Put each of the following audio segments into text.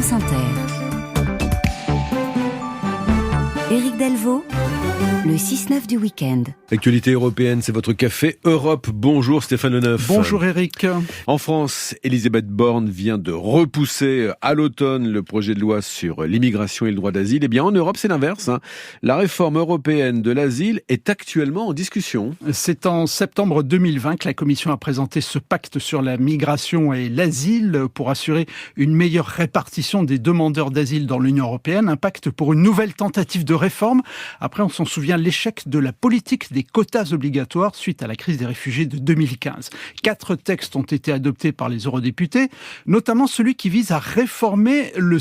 France Inter. Éric Delvaux, le 6-9 du week-end. L'actualité européenne, c'est votre Café Europe. Bonjour Stéphane Leneuf. Bonjour Éric. En France, Elisabeth Borne vient de repousser à l'automne le projet de loi sur l'immigration et le droit d'asile. Eh bien en Europe, c'est l'inverse. La réforme européenne de l'asile est actuellement en discussion. C'est en septembre 2020 que la Commission a présenté ce pacte sur la migration et l'asile pour assurer une meilleure répartition des demandeurs d'asile dans l'Union européenne. Un pacte pour une nouvelle tentative de réforme. Après, on s'en souvient, l'échec de la politique des quotas obligatoires suite à la crise des réfugiés de 2015. 4 textes ont été adoptés par les eurodéputés, notamment celui qui vise à réformer le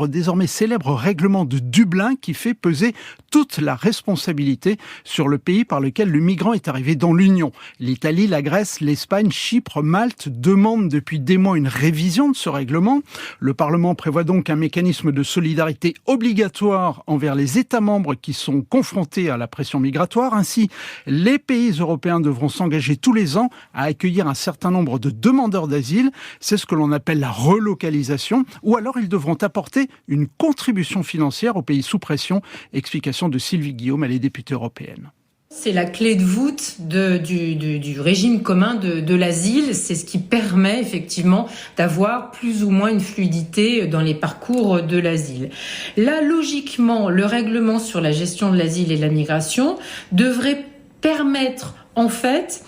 désormais célèbre règlement de Dublin qui fait peser toute la responsabilité sur le pays par lequel le migrant est arrivé dans l'Union. L'Italie, la Grèce, l'Espagne, Chypre, Malte demandent depuis des mois une révision de ce règlement. Le Parlement prévoit donc un mécanisme de solidarité obligatoire envers les États membres qui sont confrontés à la pression migratoire. Ainsi, les pays européens devront s'engager tous les ans à accueillir un certain nombre de demandeurs d'asile. C'est ce que l'on appelle la relocalisation. Ou alors, ils devront apporter une contribution financière aux pays sous pression. Explication de Sylvie Guillaume, elle est députée européenne. C'est la clé de voûte du régime commun de l'asile. C'est ce qui permet effectivement d'avoir plus ou moins une fluidité dans les parcours de l'asile. Là, logiquement, le règlement sur la gestion de l'asile et de la migration devrait permettre en fait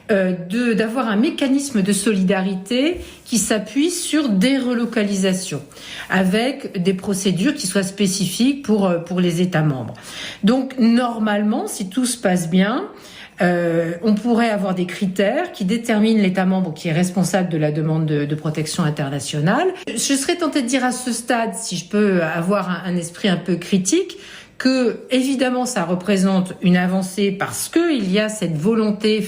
d'avoir un mécanisme de solidarité qui s'appuie sur des relocalisations avec des procédures qui soient spécifiques pour les États membres. Donc normalement, si tout se passe bien, on pourrait avoir des critères qui déterminent l'État membre qui est responsable de la demande de protection internationale. Je serais tentée de dire à ce stade, si je peux avoir un esprit un peu critique, que évidemment ça représente une avancée parce que il y a cette volonté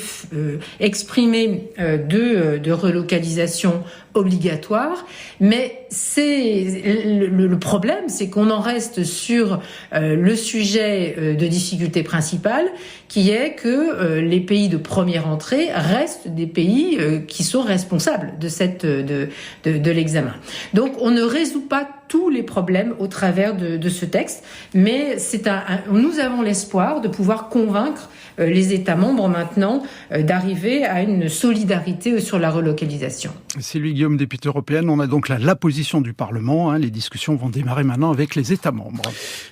exprimée de relocalisation obligatoire, mais c'est le problème, c'est qu'on en reste sur le sujet de difficulté principale, qui est que les pays de première entrée restent des pays qui sont responsables de l'examen. Donc on ne résout pas tous les problèmes au travers de ce texte, mais nous avons l'espoir de pouvoir convaincre les États membres maintenant d'arriver à une solidarité sur la relocalisation. Sylvie Guillaume, députée européenne, on a donc la position du Parlement. Les discussions vont démarrer maintenant avec les États membres.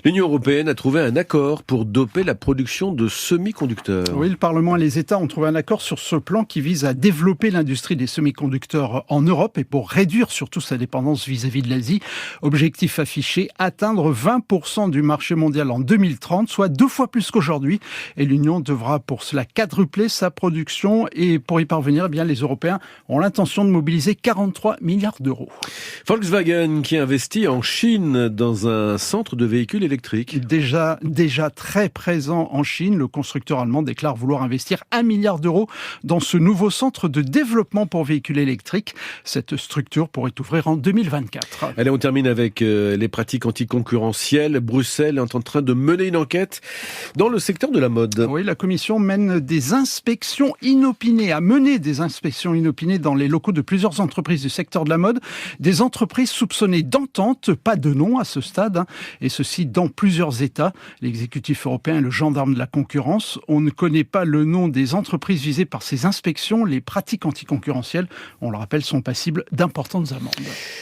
L'Union européenne a trouvé un accord pour doper la production de semi-conducteurs. Oui, le Parlement et les États ont trouvé un accord sur ce plan qui vise à développer l'industrie des semi-conducteurs en Europe et pour réduire surtout sa dépendance vis-à-vis de l'Asie. Objectif affiché, atteindre 20% du marché mondial en 2030, soit 2 fois plus qu'aujourd'hui. Et l'Union devra pour cela quadrupler sa production. Et pour y parvenir, eh bien, les Européens ont l'intention de mobiliser 43 milliards d'euros. Volkswagen qui investit en Chine dans un centre de véhicules électriques. Déjà très présent en Chine, le constructeur allemand déclare vouloir investir 1 milliard d'euros dans ce nouveau centre de développement pour véhicules électriques. Cette structure pourrait ouvrir en 2024. Allez, on termine avec les pratiques anticoncurrentielles. Bruxelles est en train de mener une enquête dans le secteur de la mode. Oui, la Commission mène des inspections inopinées, a mené des inspections inopinées dans les locaux de plusieurs entreprises du secteur de la mode. Des entreprises soupçonnées d'entente, pas de nom à ce stade, et ceci dans plusieurs États. L'exécutif européen est le gendarme de la concurrence. On ne connaît pas le nom des entreprises visées par ces inspections. Les pratiques anticoncurrentielles, on le rappelle, sont passibles d'importantes amendes.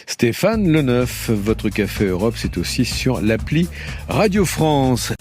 Stéphane Leneuf, votre Café Europe, c'est aussi sur l'appli Radio France.